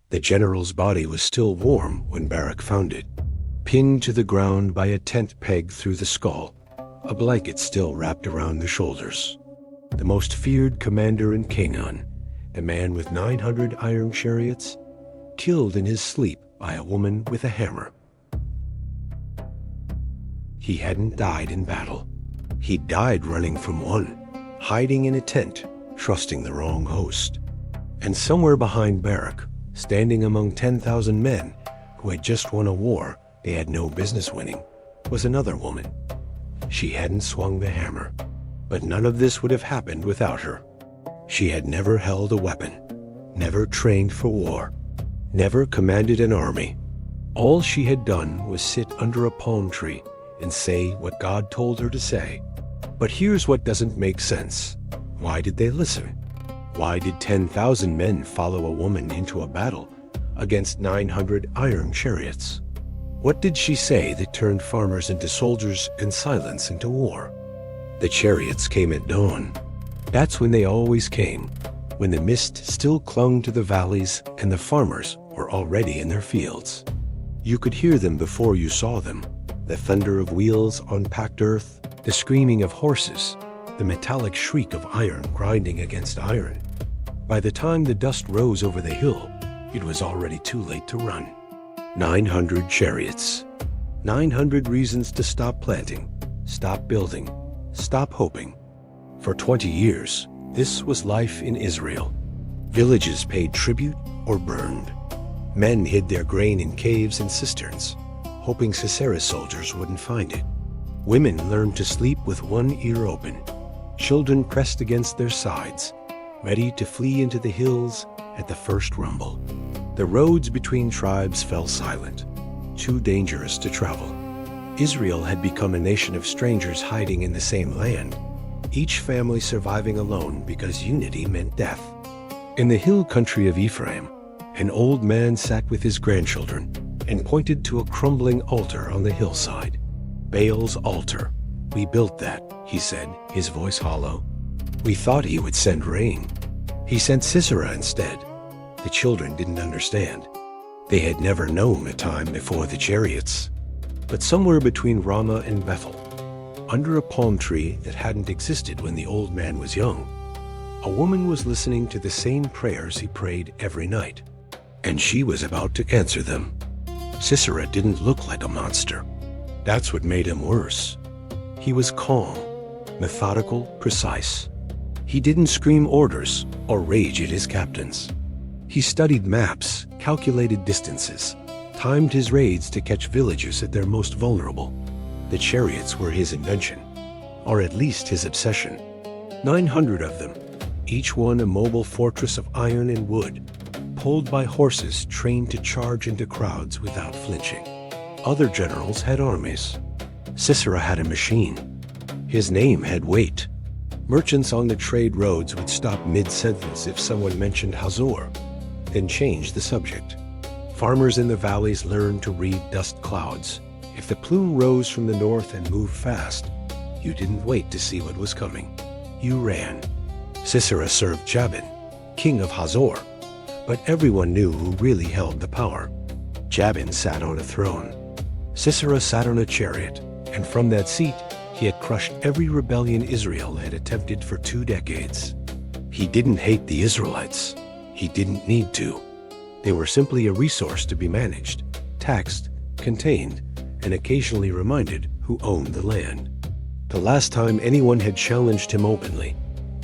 The general's body was still warm when Barak found it, pinned to the ground by a tent peg through the skull, a blanket still wrapped around the shoulders. The most feared commander in Canaan, a man with 900 iron chariots, killed in his sleep by a woman with a hammer. He hadn't died in battle. He died running from one, hiding in a tent, trusting the wrong host. And somewhere behind Barak, standing among 10,000 men who had just won a war they had no business winning, was another woman. She hadn't swung the hammer, but none of this would have happened without her. She had never held a weapon, never trained for war, never commanded an army. All she had done was sit under a palm tree and say what God told her to say. But here's what doesn't make sense. Why did they listen? Why did 10,000 men follow a woman into a battle against 900 iron chariots? What did she say that turned farmers into soldiers and silence into war? The chariots came at dawn. That's when they always came, when the mist still clung to the valleys and the farmers were already in their fields. You could hear them before you saw them, the thunder of wheels on packed earth, the screaming of horses, the metallic shriek of iron grinding against iron. By the time the dust rose over the hill, it was already too late to run. 900 chariots. 900 reasons to stop planting, stop building, stop hoping. For 20 years, this was life in Israel. Villages paid tribute or burned. Men hid their grain in caves and cisterns, hoping Sisera's soldiers wouldn't find it. Women learned to sleep with one ear open. Children pressed against their sides, ready to flee into the hills at the first rumble. The roads between tribes fell silent, too dangerous to travel. Israel had become a nation of strangers hiding in the same land, each family surviving alone because unity meant death. In the hill country of Ephraim, an old man sat with his grandchildren and pointed to a crumbling altar on the hillside. Baal's altar. We built that, he said, his voice hollow. We thought he would send rain. He sent Sisera instead. The children didn't understand. They had never known a time before the chariots. But somewhere between Ramah and Bethel, under a palm tree that hadn't existed when the old man was young, a woman was listening to the same prayers he prayed every night, and she was about to answer them. Sisera didn't look like a monster. That's what made him worse. He was calm, methodical, precise. He didn't scream orders or rage at his captains. He studied maps, calculated distances, timed his raids to catch villagers at their most vulnerable. The chariots were his invention, or at least his obsession. 900 of them, each one a mobile fortress of iron and wood, pulled by horses trained to charge into crowds without flinching. Other generals had armies. Sisera had a machine. His name had weight. Merchants on the trade roads would stop mid-sentence if someone mentioned Hazor, then change the subject. Farmers in the valleys learned to read dust clouds. If the plume rose from the north and moved fast, you didn't wait to see what was coming. You ran. Sisera served Jabin, king of Hazor, but everyone knew who really held the power. Jabin sat on a throne. Sisera sat on a chariot, and from that seat, he had crushed every rebellion Israel had attempted for 2 decades. He didn't hate the Israelites. He didn't need to. They were simply a resource to be managed, taxed, contained, and occasionally reminded who owned the land. The last time anyone had challenged him openly,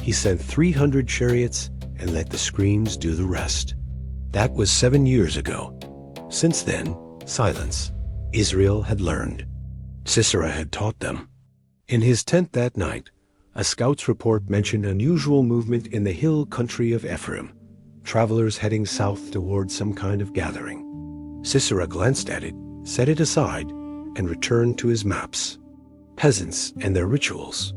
he sent 300 chariots and let the screams do the rest. That was 7 years ago. Since then, silence. Israel had learned. Sisera had taught them. In his tent that night, a scout's report mentioned unusual movement in the hill country of Ephraim, travelers heading south toward some kind of gathering. Sisera glanced at it, set it aside, and returned to his maps. Peasants and their rituals.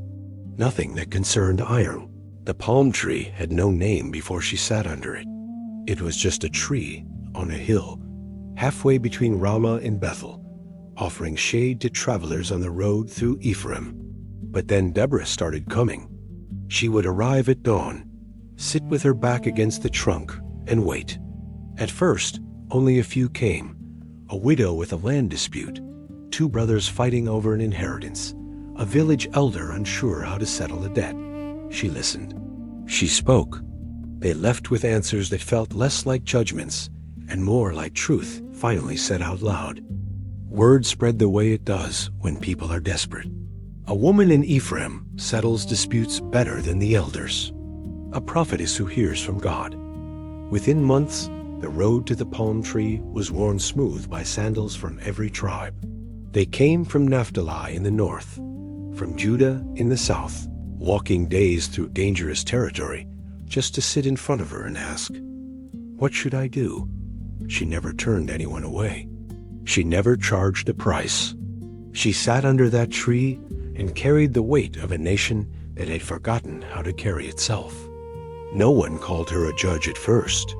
Nothing that concerned iron. The palm tree had no name before she sat under it. It was just a tree on a hill, halfway between Ramah and Bethel, offering shade to travelers on the road through Ephraim. But then Deborah started coming. She would arrive at dawn, sit with her back against the trunk, and wait. At first, only a few came. A widow with a land dispute, two brothers fighting over an inheritance, a village elder unsure how to settle a debt. She listened. She spoke. They left with answers that felt less like judgments and more like truth finally said out loud. Word spread the way it does when people are desperate. A woman in Ephraim settles disputes better than the elders. A prophetess who hears from God. Within months, the road to the palm tree was worn smooth by sandals from every tribe. They came from Naphtali in the north, from Judah in the south, walking days through dangerous territory just to sit in front of her and ask, "What should I do?" She never turned anyone away. She never charged a price. She sat under that tree and carried the weight of a nation that had forgotten how to carry itself. No one called her a judge at first.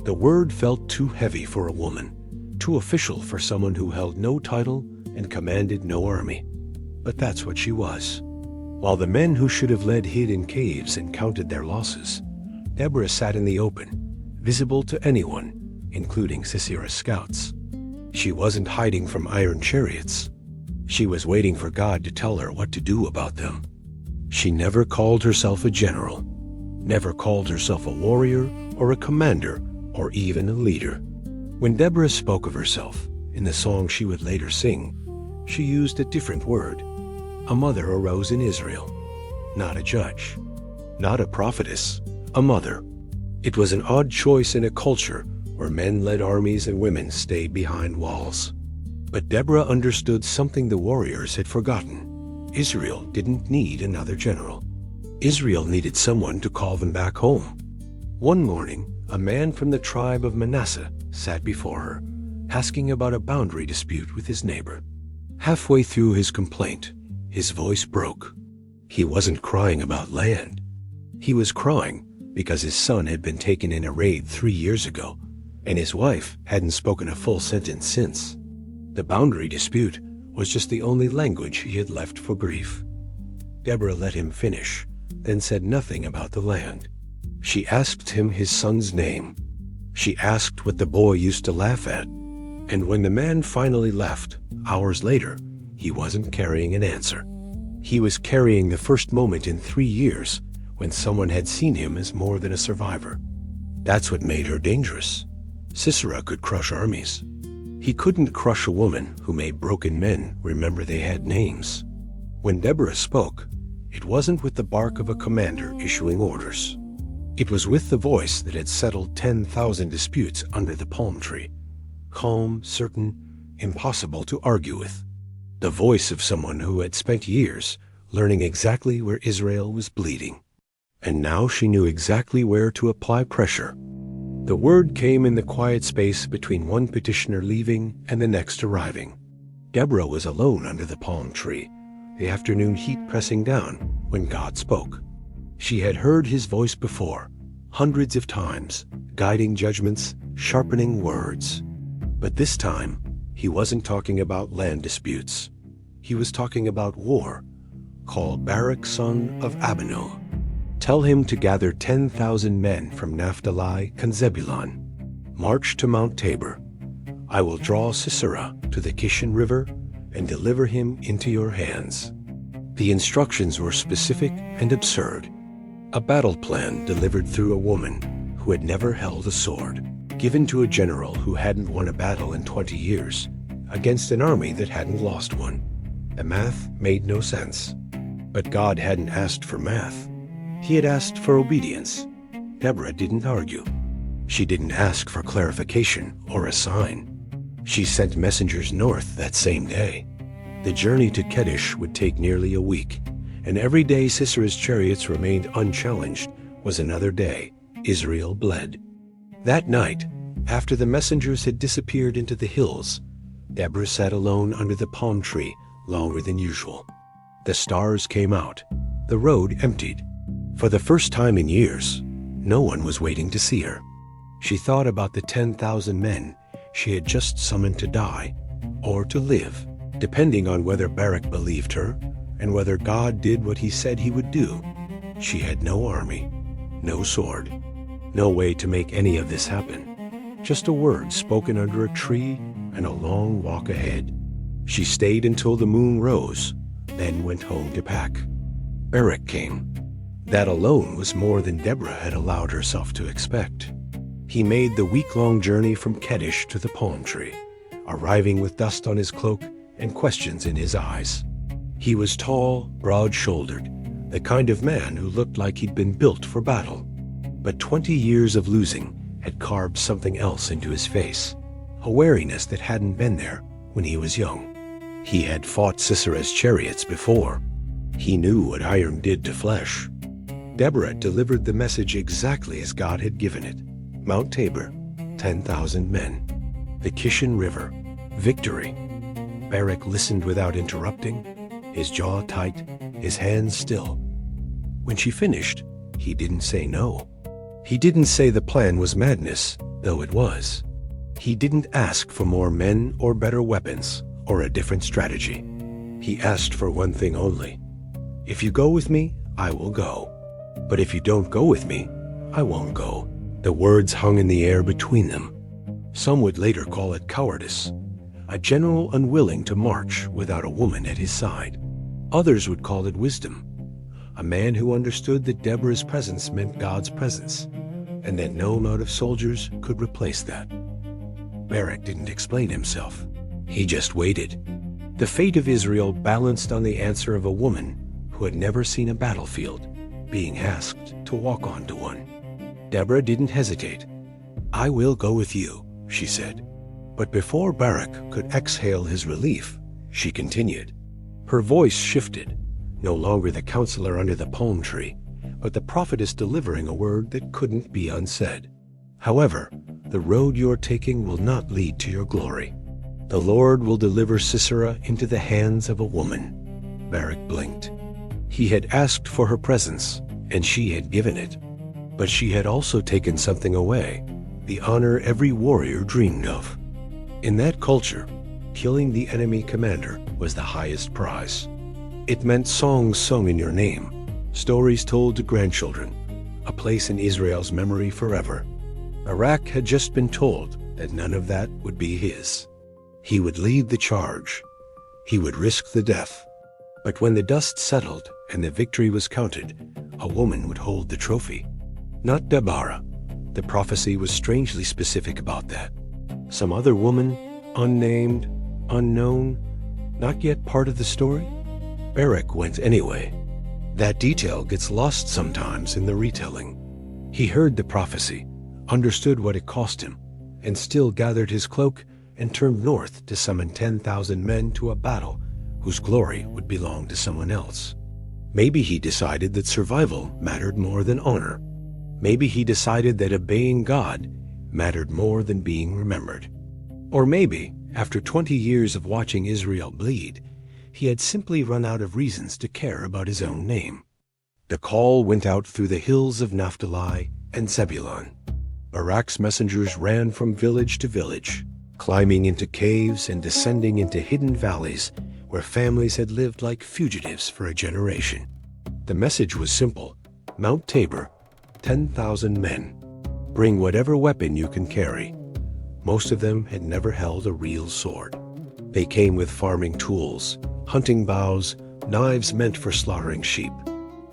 The word felt too heavy for a woman, too official for someone who held no title and commanded no army. But that's what she was. While the men who should have led hid in caves and counted their losses, Deborah sat in the open, visible to anyone, including Sisera's scouts. She wasn't hiding from iron chariots. She was waiting for God to tell her what to do about them. She never called herself a general, never called herself a warrior or a commander or even a leader. When Deborah spoke of herself in the song she would later sing, she used a different word. A mother arose in Israel, not a judge, not a prophetess, a mother. It was an odd choice in a culture where men led armies and women stayed behind walls. But Deborah understood something the warriors had forgotten. Israel didn't need another general. Israel needed someone to call them back home. One morning, a man from the tribe of Manasseh sat before her, asking about a boundary dispute with his neighbor. Halfway through his complaint, his voice broke. He wasn't crying about land. He was crying because his son had been taken in a raid 3 years ago, and his wife hadn't spoken a full sentence since. The boundary dispute was just the only language he had left for grief. Deborah let him finish, then said nothing about the land. She asked him his son's name. She asked what the boy used to laugh at. And when the man finally left, hours later, he wasn't carrying an answer. He was carrying the first moment in 3 years when someone had seen him as more than a survivor. That's what made her dangerous. Sisera could crush armies. He couldn't crush a woman who made broken men remember they had names. When Deborah spoke, it wasn't with the bark of a commander issuing orders. It was with the voice that had settled 10,000 disputes under the palm tree. Calm, certain, impossible to argue with. The voice of someone who had spent years learning exactly where Israel was bleeding. And now she knew exactly where to apply pressure. The word came in the quiet space between one petitioner leaving and the next arriving. Deborah was alone under the palm tree, the afternoon heat pressing down when God spoke. She had heard his voice before, hundreds of times, guiding judgments, sharpening words. But this time, he wasn't talking about land disputes. He was talking about war. Call Barak son of Abinoam. Tell him to gather 10,000 men from Naphtali and Zebulun. March to Mount Tabor. I will draw Sisera to the Kishon River and deliver him into your hands. The instructions were specific and absurd. A battle plan delivered through a woman who had never held a sword, given to a general who hadn't won a battle in 20 years, against an army that hadn't lost one. The math made no sense. But God hadn't asked for math. He had asked for obedience. Deborah didn't argue. She didn't ask for clarification or a sign. She sent messengers north that same day. The journey to Kedesh would take nearly a week, and every day Sisera's chariots remained unchallenged was another day Israel bled. That night, after the messengers had disappeared into the hills, Deborah sat alone under the palm tree longer than usual. The stars came out. The road emptied. For the first time in years, no one was waiting to see her. She thought about the 10,000 men she had just summoned to die, or to live, depending on whether Barak believed her and whether God did what he said he would do. She had no army, no sword, no way to make any of this happen. just a word spoken under a tree and a long walk ahead. She stayed until the moon rose, then went home to pack. Barak came. That alone was more than Deborah had allowed herself to expect. He made the week-long journey from Kedesh to the palm tree, arriving with dust on his cloak and questions in his eyes. He was tall, broad-shouldered, the kind of man who looked like he'd been built for battle. But 20 years of losing had carved something else into his face, a wariness that hadn't been there when he was young. He had fought Sisera's chariots before. He knew what iron did to flesh. Deborah delivered the message exactly as God had given it. Mount Tabor, 10,000 men. The Kishon River, victory. Barak listened without interrupting, his jaw tight, his hands still. When she finished, he didn't say no. He didn't say the plan was madness, though it was. He didn't ask for more men or better weapons or a different strategy. He asked for one thing only. If you go with me, I will go. But if you don't go with me, I won't go. The words hung in the air between them. Some would later call it cowardice, a general unwilling to march without a woman at his side. Others would call it wisdom, a man who understood that Deborah's presence meant God's presence, and that no amount of soldiers could replace that. Barak didn't explain himself. He just waited. The fate of Israel balanced on the answer of a woman who had never seen a battlefield, being asked to walk onto one. Deborah didn't hesitate. "I will go with you," she said. But before Barak could exhale his relief, she continued. Her voice shifted, no longer the counselor under the palm tree, but the prophetess delivering a word that couldn't be unsaid. "However, the road you're taking will not lead to your glory. The Lord will deliver Sisera into the hands of a woman." Barak blinked. He had asked for her presence, and she had given it. But she had also taken something away, the honor every warrior dreamed of. In that culture, killing the enemy commander was the highest prize. It meant songs sung in your name, stories told to grandchildren, a place in Israel's memory forever. Barak had just been told that none of that would be his. He would lead the charge. He would risk the death. But when the dust settled and the victory was counted, a woman would hold the trophy. Not Deborah. The prophecy was strangely specific about that. Some other woman, unnamed, unknown, not yet part of the story? Barak went anyway. That detail gets lost sometimes in the retelling. He heard the prophecy, understood what it cost him, and still gathered his cloak and turned north to summon 10,000 men to a battle whose glory would belong to someone else. Maybe he decided that survival mattered more than honor. Maybe he decided that obeying God mattered more than being remembered. Or maybe, after 20 years of watching Israel bleed, he had simply run out of reasons to care about his own name. The call went out through the hills of Naphtali and Zebulun. Barak's messengers ran from village to village, climbing into caves and descending into hidden valleys where families had lived like fugitives for a generation. The message was simple: Mount Tabor, 10,000 men. Bring whatever weapon you can carry. Most of them had never held a real sword. They came with farming tools, hunting bows, knives meant for slaughtering sheep.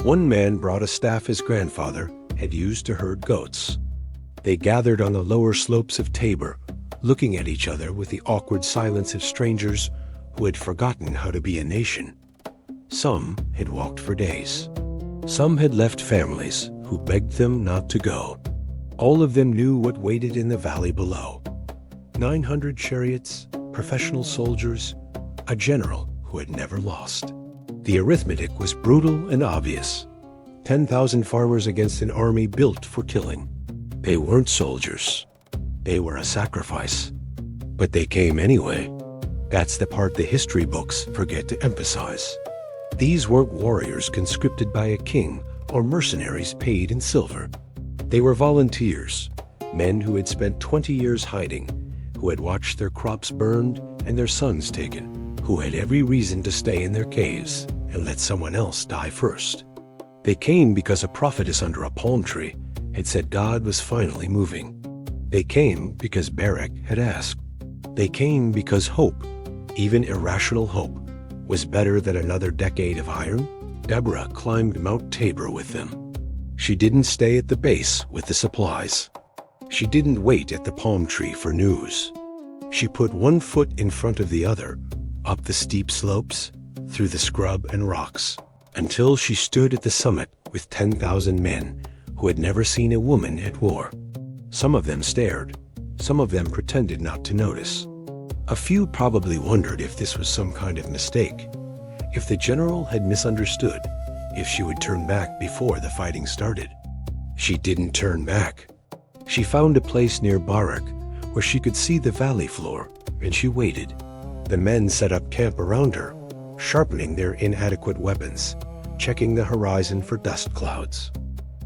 One man brought a staff his grandfather had used to herd goats. They gathered on the lower slopes of Tabor, looking at each other with the awkward silence of strangers who had forgotten how to be a nation. Some had walked for days. Some had left families who begged them not to go. All of them knew what waited in the valley below. 900 chariots, professional soldiers, a general who had never lost. The arithmetic was brutal and obvious. 10,000 farmers against an army built for killing. They weren't soldiers. They were a sacrifice. But they came anyway. That's the part the history books forget to emphasize. These weren't warriors conscripted by a king or mercenaries paid in silver. They were volunteers, men who had spent 20 years hiding, who had watched their crops burned and their sons taken, who had every reason to stay in their caves and let someone else die first. They came because a prophetess under a palm tree had said God was finally moving. They came because Barak had asked. They came because hope, even irrational hope, was better than another decade of iron. Deborah climbed Mount Tabor with them. She didn't stay at the base with the supplies. She didn't wait at the palm tree for news. She put one foot in front of the other, up the steep slopes, through the scrub and rocks, until she stood at the summit with 10,000 men who had never seen a woman at war. Some of them stared. Some of them pretended not to notice. A few probably wondered if this was some kind of mistake, if the general had misunderstood, if she would turn back before the fighting started. She didn't turn back. She found a place near Barak where she could see the valley floor, and she waited. The men set up camp around her, sharpening their inadequate weapons, checking the horizon for dust clouds.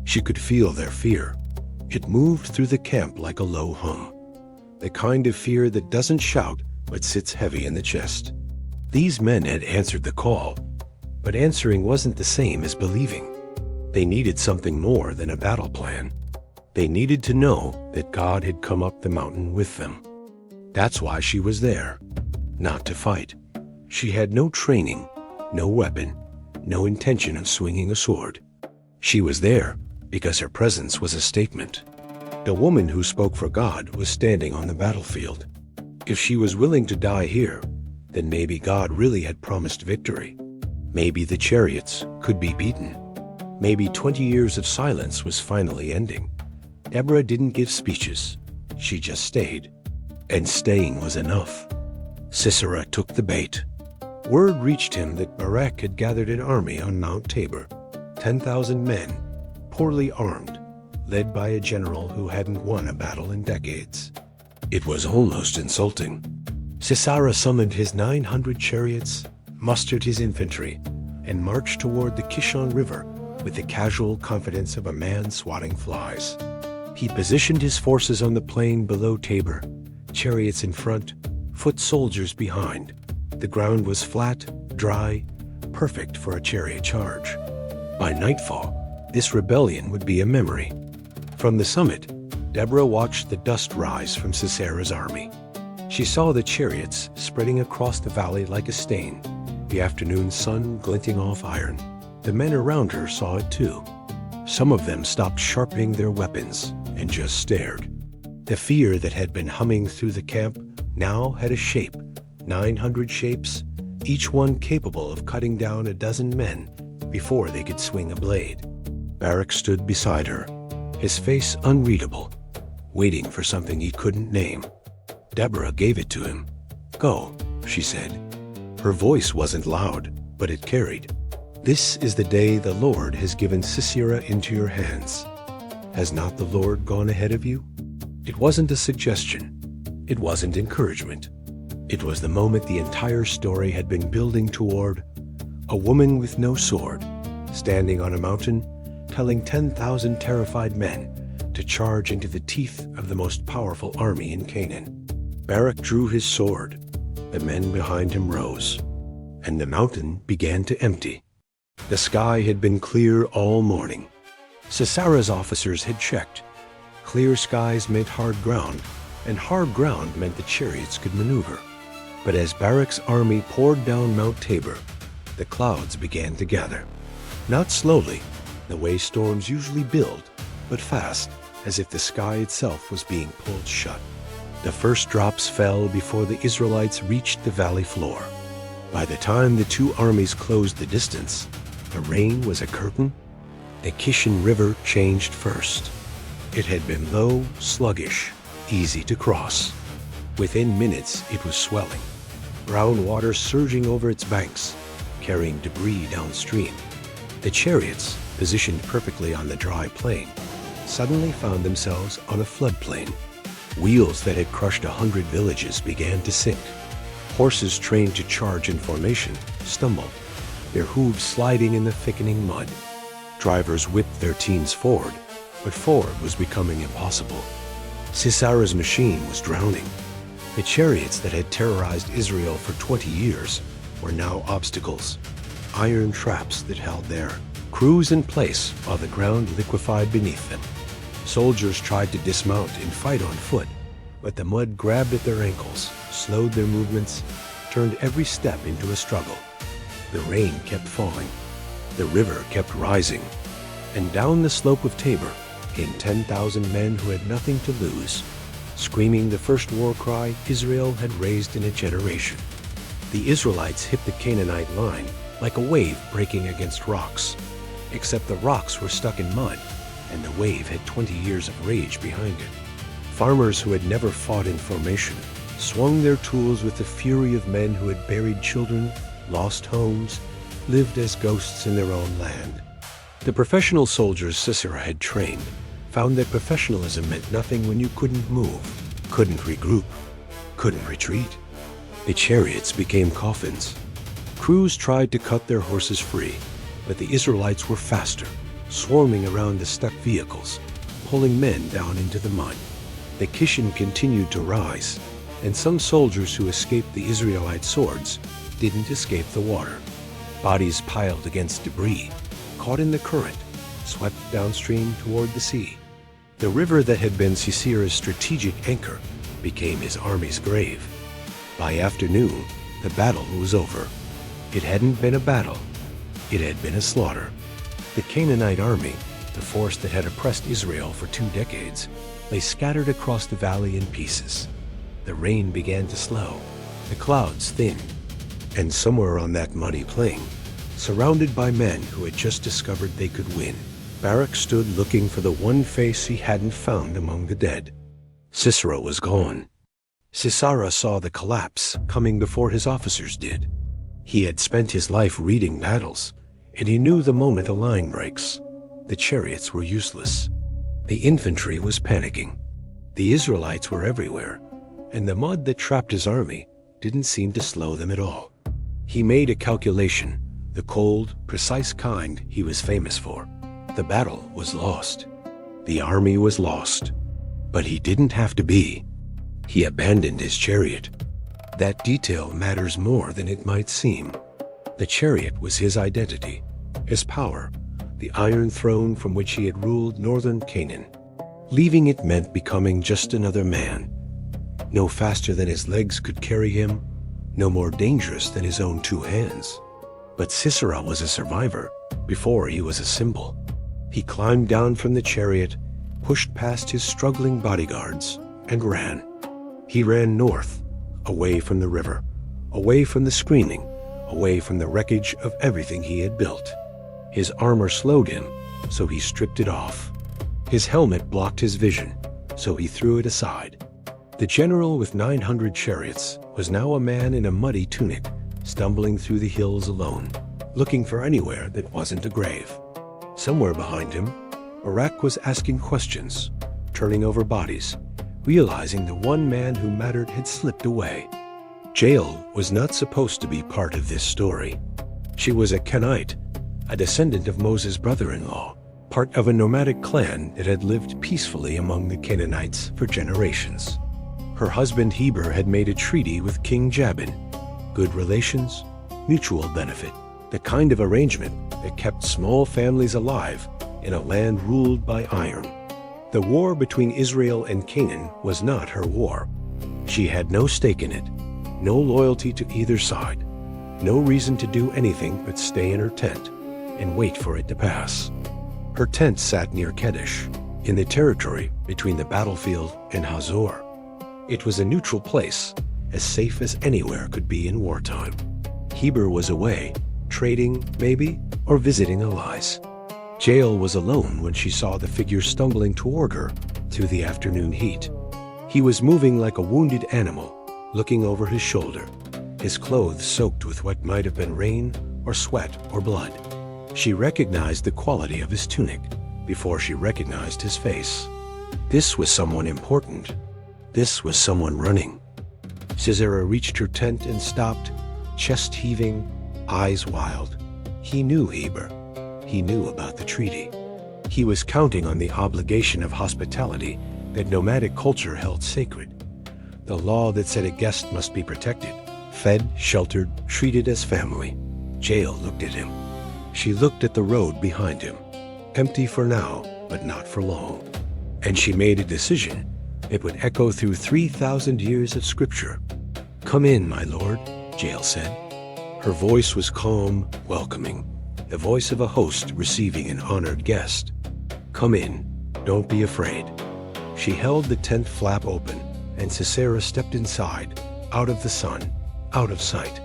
She could feel their fear. It moved through the camp like a low hum, the kind of fear that doesn't shout but sits heavy in the chest. These men had answered the call, but answering wasn't the same as believing. They needed something more than a battle plan. They needed to know that God had come up the mountain with them. That's why she was there, not to fight. She had no training, no weapon, no intention of swinging a sword. She was there because her presence was a statement. The woman who spoke for God was standing on the battlefield. If she was willing to die here, then maybe God really had promised victory. Maybe the chariots could be beaten. Maybe 20 years of silence was finally ending. Deborah didn't give speeches. She just stayed. And staying was enough. Sisera took the bait. Word reached him that Barak had gathered an army on Mount Tabor, 10,000 men, poorly armed, led by a general who hadn't won a battle in decades. It was almost insulting. Sisera summoned his 900 chariots, mustered his infantry, and marched toward the Kishon River with the casual confidence of a man swatting flies. He positioned his forces on the plain below Tabor, chariots in front, foot soldiers behind. The ground was flat, dry, perfect for a chariot charge. By nightfall, this rebellion would be a memory. From the summit, Deborah watched the dust rise from Sisera's army. She saw the chariots spreading across the valley like a stain, the afternoon sun glinting off iron. The men around her saw it too. Some of them stopped sharpening their weapons and just stared. The fear that had been humming through the camp now had a shape, 900 shapes, each one capable of cutting down a dozen men before they could swing a blade. Barak stood beside her, his face unreadable, waiting for something he couldn't name. Deborah gave it to him. "Go," she said. Her voice wasn't loud, but it carried. "This is the day the Lord has given Sisera into your hands. Has not the Lord gone ahead of you?" It wasn't a suggestion. It wasn't encouragement. It was the moment the entire story had been building toward. A woman with no sword, standing on a mountain, telling 10,000 terrified men to charge into the teeth of the most powerful army in Canaan. Barak drew his sword. The men behind him rose, and the mountain began to empty. The sky had been clear all morning. Sisera's officers had checked. Clear skies meant hard ground, and hard ground meant the chariots could maneuver. But as Barak's army poured down Mount Tabor, the clouds began to gather. Not slowly, the way storms usually build, but fast, as if the sky itself was being pulled shut. The first drops fell before the Israelites reached the valley floor. By the time the two armies closed the distance, the rain was a curtain. The Kishon River changed first. It had been low, sluggish, easy to cross. Within minutes, it was swelling, brown water surging over its banks, carrying debris downstream. The chariots, positioned perfectly on the dry plain, suddenly found themselves on a floodplain. Wheels that had crushed 100 villages began to sink. Horses trained to charge in formation stumbled, their hooves sliding in the thickening mud. Drivers whipped their teams forward, but forward was becoming impossible. Sisera's machine was drowning. The chariots that had terrorized Israel for 20 years were now obstacles, iron traps that held their crews in place while the ground liquefied beneath them. Soldiers tried to dismount and fight on foot, but the mud grabbed at their ankles, slowed their movements, turned every step into a struggle. The rain kept falling. The river kept rising. And down the slope of Tabor came 10,000 men who had nothing to lose, screaming the first war cry Israel had raised in a generation. The Israelites hit the Canaanite line like a wave breaking against rocks, except the rocks were stuck in mud, and the wave had 20 years of rage behind it. Farmers who had never fought in formation swung their tools with the fury of men who had buried children, lost homes, lived as ghosts in their own land. The professional soldiers Sisera had trained found that professionalism meant nothing when you couldn't move, couldn't regroup, couldn't retreat. The chariots became coffins. Crews tried to cut their horses free, but the Israelites were faster, swarming around the stuck vehicles, pulling men down into the mud. The Kishon continued to rise, and some soldiers who escaped the Israelite swords didn't escape the water. Bodies piled against debris, caught in the current, swept downstream toward the sea. The river that had been Sisera's strategic anchor became his army's grave. By afternoon, the battle was over. It hadn't been a battle. It had been a slaughter. The Canaanite army, the force that had oppressed Israel for 2 decades, lay scattered across the valley in pieces. The rain began to slow. The clouds thinned. And somewhere on that muddy plain, surrounded by men who had just discovered they could win, Barak stood looking for the one face he hadn't found among the dead. Sisera was gone. Sisera saw the collapse coming before his officers did. He had spent his life reading battles, and he knew the moment a line breaks, the chariots were useless. The infantry was panicking. The Israelites were everywhere, and the mud that trapped his army didn't seem to slow them at all. He made a calculation, the cold, precise kind he was famous for. The battle was lost. The army was lost. But he didn't have to be. He abandoned his chariot. That detail matters more than it might seem. The chariot was his identity, his power, the iron throne from which he had ruled northern Canaan. Leaving it meant becoming just another man, no faster than his legs could carry him, no more dangerous than his own 2 hands. But Sisera was a survivor before he was a symbol. He climbed down from the chariot, pushed past his struggling bodyguards, and ran. He ran north, away from the river, away from the screaming, away from the wreckage of everything he had built. His armor slowed him, so he stripped it off. His helmet blocked his vision, so he threw it aside. The general with 900 chariots was now a man in a muddy tunic, stumbling through the hills alone, looking for anywhere that wasn't a grave. Somewhere behind him, Barak was asking questions, turning over bodies, realizing the one man who mattered had slipped away. Jael was not supposed to be part of this story. She was a Kenite, a descendant of Moses' brother-in-law, part of a nomadic clan that had lived peacefully among the Canaanites for generations. Her husband Heber had made a treaty with King Jabin. Good relations, mutual benefit, the kind of arrangement that kept small families alive in a land ruled by iron. The war between Israel and Canaan was not her war. She had no stake in it, no loyalty to either side, no reason to do anything but stay in her tent and wait for it to pass. Her tent sat near Kedesh, in the territory between the battlefield and Hazor. It was a neutral place, as safe as anywhere could be in wartime. Heber was away, trading, maybe, or visiting allies. Jael was alone when she saw the figure stumbling toward her through the afternoon heat. He was moving like a wounded animal, looking over his shoulder, his clothes soaked with what might have been rain or sweat or blood. She recognized the quality of his tunic before she recognized his face. This was someone important. This was someone running. Sisera reached her tent and stopped, chest heaving, eyes wild. He knew Heber. He knew about the treaty. He was counting on the obligation of hospitality that nomadic culture held sacred. The law that said a guest must be protected, fed, sheltered, treated as family. Jael looked at him. She looked at the road behind him. Empty for now, but not for long. And she made a decision. It would echo through 3,000 years of scripture. "Come in, my lord," Jael said. Her voice was calm, welcoming, the voice of a host receiving an honored guest. "Come in. Don't be afraid." She held the tent flap open, and Sisera stepped inside, out of the sun, out of sight.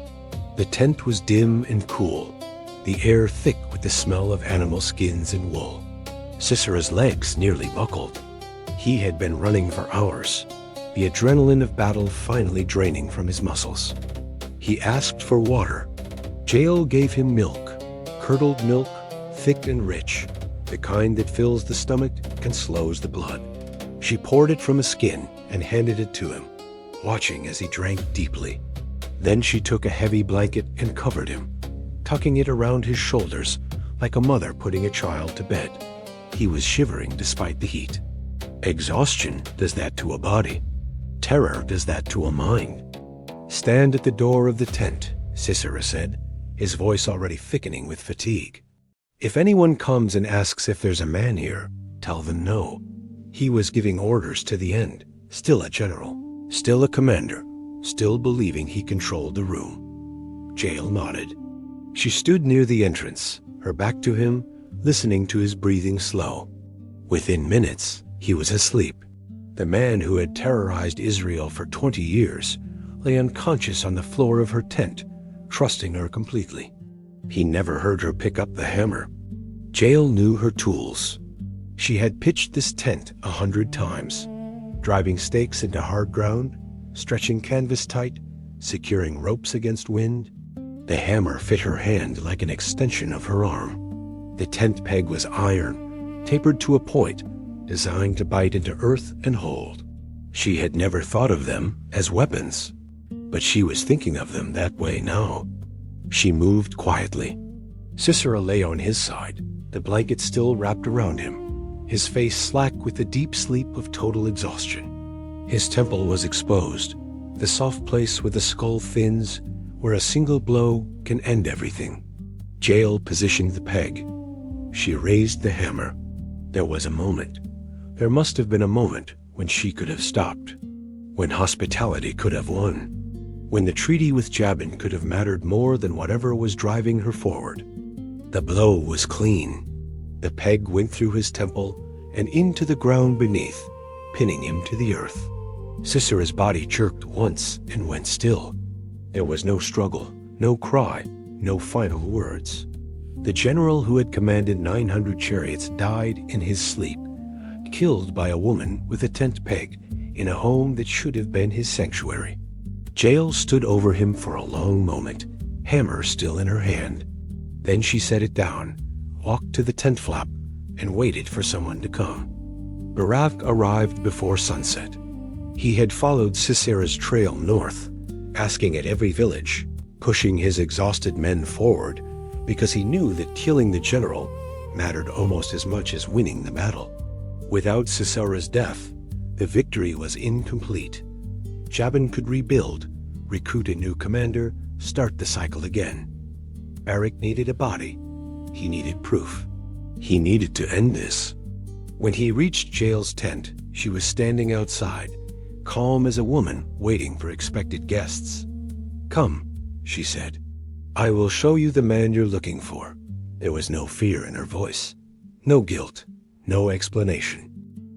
The tent was dim and cool, the air thick with the smell of animal skins and wool. Sisera's legs nearly buckled. He had been running for hours, the adrenaline of battle finally draining from his muscles. He asked for water. Jael gave him milk, curdled milk, thick and rich, the kind that fills the stomach and slows the blood. She poured it from a skin and handed it to him, watching as he drank deeply. Then she took a heavy blanket and covered him, tucking it around his shoulders like a mother putting a child to bed. He was shivering despite the heat. Exhaustion does that to a body. Terror does that to a mind. "Stand at the door of the tent," Sisera said, his voice already thickening with fatigue. "If anyone comes and asks if there's a man here, tell them no." He was giving orders to the end, still a general, still a commander, still believing he controlled the room. Jael nodded. She stood near the entrance, her back to him, listening to his breathing slow. Within minutes, he was asleep. The man who had terrorized Israel for 20 years lay unconscious on the floor of her tent, trusting her completely. He never heard her pick up the hammer. Jael knew her tools. She had pitched this tent 100 times, driving stakes into hard ground, stretching canvas tight, securing ropes against wind. The hammer fit her hand like an extension of her arm. The tent peg was iron, tapered to a point, designed to bite into earth and hold. She had never thought of them as weapons, but she was thinking of them that way now. She moved quietly. Sisera lay on his side, the blanket still wrapped around him, his face slack with the deep sleep of total exhaustion. His temple was exposed, the soft place with the skull fins, where a single blow can end everything. Jael positioned the peg. She raised the hammer. There was a moment. There must have been a moment when she could have stopped, when hospitality could have won, when the treaty with Jabin could have mattered more than whatever was driving her forward. The blow was clean. The peg went through his temple and into the ground beneath, pinning him to the earth. Sisera's body jerked once and went still. There was no struggle, no cry, no final words. The general who had commanded 900 chariots died in his sleep, killed by a woman with a tent peg in a home that should have been his sanctuary. Jael stood over him for a long moment, hammer still in her hand. Then she set it down, walked to the tent flap, and waited for someone to come. Barak arrived before sunset. He had followed Sisera's trail north, asking at every village, pushing his exhausted men forward, because he knew that killing the general mattered almost as much as winning the battle. Without Sisera's death, the victory was incomplete. Jabin could rebuild, recruit a new commander, start the cycle again. Barak needed a body. He needed proof. He needed to end this. When he reached Jael's tent, she was standing outside, calm as a woman waiting for expected guests. "Come," she said. "I will show you the man you're looking for." There was no fear in her voice, no guilt, no explanation.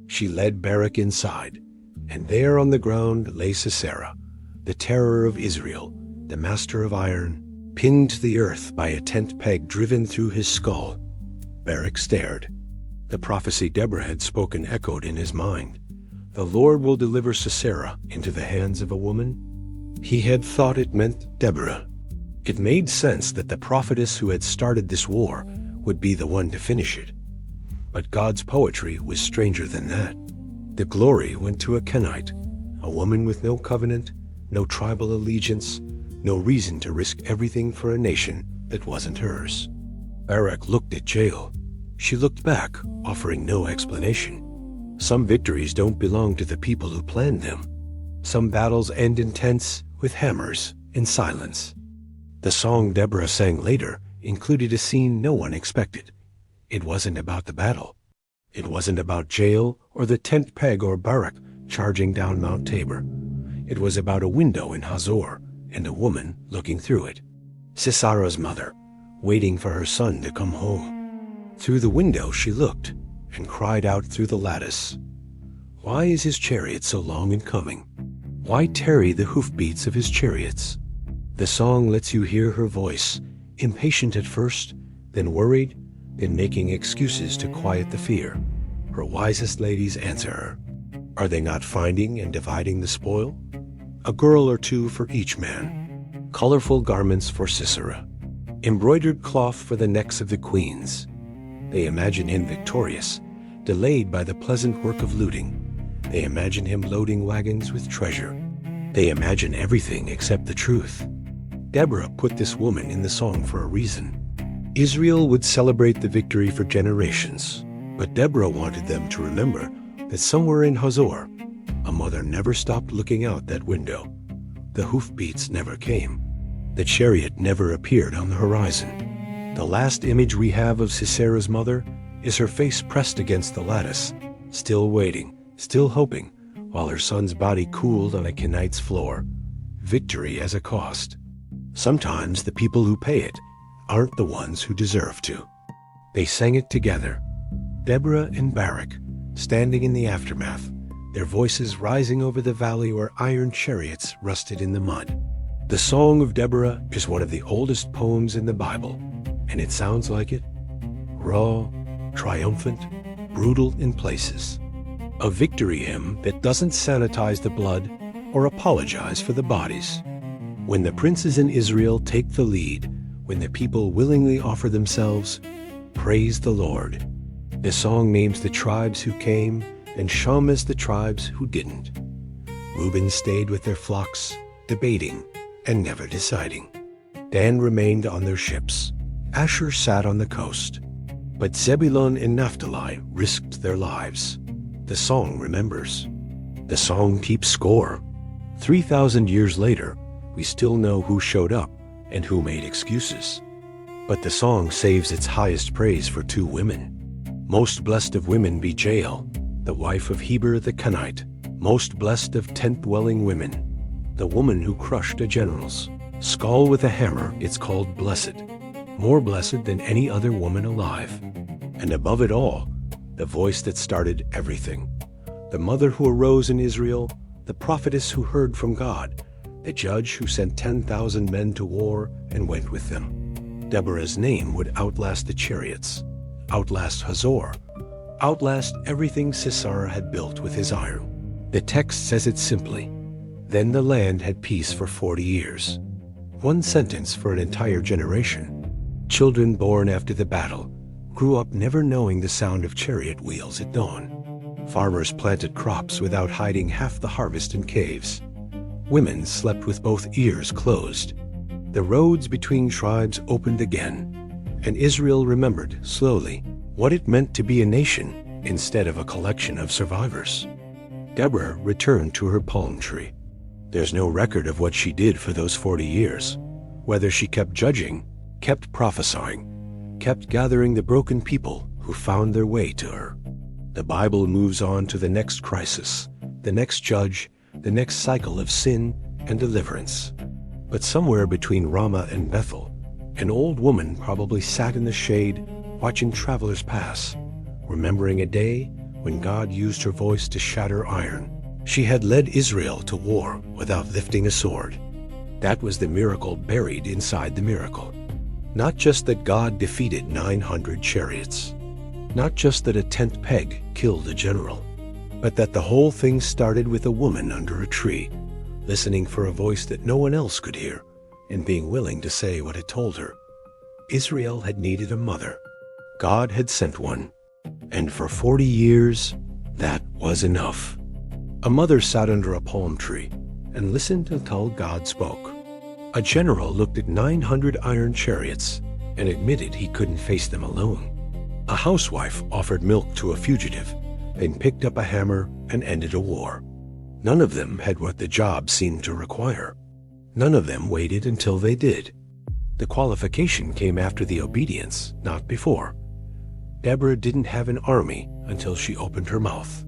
She led Barak inside, and there on the ground lay Sisera, the terror of Israel, the master of iron, pinned to the earth by a tent peg driven through his skull. Barak stared. The prophecy Deborah had spoken echoed in his mind. The Lord will deliver Sisera into the hands of a woman. He had thought it meant Deborah. It made sense that the prophetess who had started this war would be the one to finish it. But God's poetry was stranger than that. The glory went to a Kenite, a woman with no covenant, no tribal allegiance, no reason to risk everything for a nation that wasn't hers. Barak looked at Jael. She looked back, offering no explanation. Some victories don't belong to the people who planned them. Some battles end in tents, with hammers, in silence. The song Deborah sang later included a scene no one expected. It wasn't about the battle. It wasn't about Jael or the tent peg or Barak charging down Mount Tabor. It was about a window in Hazor and a woman looking through it. Sisera's mother, waiting for her son to come home. Through the window she looked and cried out through the lattice, "Why is his chariot so long in coming? Why tarry the hoofbeats of his chariots?" The song lets you hear her voice, impatient at first, then worried, then making excuses to quiet the fear. Her wisest ladies answer her. Are they not finding and dividing the spoil? A girl or two for each man. Colorful garments for Sisera. Embroidered cloth for the necks of the queens. They imagine him victorious, delayed by the pleasant work of looting. They imagine him loading wagons with treasure. They imagine everything except the truth. Deborah put this woman in the song for a reason. Israel would celebrate the victory for generations, but Deborah wanted them to remember that somewhere in Hazor, a mother never stopped looking out that window. The hoofbeats never came. The chariot never appeared on the horizon. The last image we have of Sisera's mother is her face pressed against the lattice, still waiting, still hoping, while her son's body cooled on a Kenite's floor. Victory as a cost. Sometimes the people who pay it aren't the ones who deserve to. They sang it together, Deborah and Barak, standing in the aftermath, their voices rising over the valley where iron chariots rusted in the mud. The Song of Deborah is one of the oldest poems in the Bible, and it sounds like it. Raw, triumphant, brutal in places. A victory hymn that doesn't sanitize the blood or apologize for the bodies. When the princes in Israel take the lead, when the people willingly offer themselves, praise the Lord. The song names the tribes who came and shames the tribes who didn't. Reuben stayed with their flocks, debating and never deciding. Dan remained on their ships. Asher sat on the coast. But Zebulun and Naphtali risked their lives. The song remembers. The song keeps score. 3,000 years later, we still know who showed up and who made excuses. But the song saves its highest praise for two women. Most blessed of women be Jael, the wife of Heber the Kenite. Most blessed of tent-dwelling women, the woman who crushed the generals. Skull with a hammer, it's called blessed. More blessed than any other woman alive. And above it all, the voice that started everything. The mother who arose in Israel, the prophetess who heard from God, the judge who sent 10,000 men to war and went with them. Deborah's name would outlast the chariots, outlast Hazor, outlast everything Sisera had built with his iron. The text says it simply. Then the land had peace for 40 years. One sentence for an entire generation. Children born after the battle grew up never knowing the sound of chariot wheels at dawn. Farmers planted crops without hiding half the harvest in caves. Women slept with both ears closed. The roads between tribes opened again, and Israel remembered, slowly, what it meant to be a nation instead of a collection of survivors. Deborah returned to her palm tree. There's no record of what she did for those 40 years, whether she kept judging, kept prophesying, kept gathering the broken people who found their way to her. The Bible moves on to the next crisis, the next judge, the next cycle of sin and deliverance. But somewhere between Ramah and Bethel, an old woman probably sat in the shade watching travelers pass, remembering a day when God used her voice to shatter iron. She had led Israel to war without lifting a sword. That was the miracle buried inside the miracle. Not just that God defeated 900 chariots, not just that a tent peg killed a general, but that the whole thing started with a woman under a tree, listening for a voice that no one else could hear, and being willing to say what it told her. Israel had needed a mother. God had sent one. And for 40 years, that was enough. A mother sat under a palm tree and listened until God spoke. A general looked at 900 iron chariots and admitted he couldn't face them alone. A housewife offered milk to a fugitive, then picked up a hammer and ended a war. None of them had what the job seemed to require. None of them waited until they did. The qualification came after the obedience, not before. Deborah didn't have an army until she opened her mouth.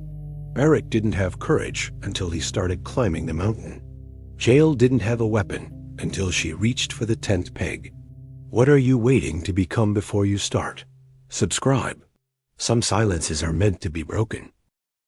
Barak didn't have courage until he started climbing the mountain. Jael didn't have a weapon until she reached for the tent peg. What are you waiting to become before you start? Subscribe. Some silences are meant to be broken.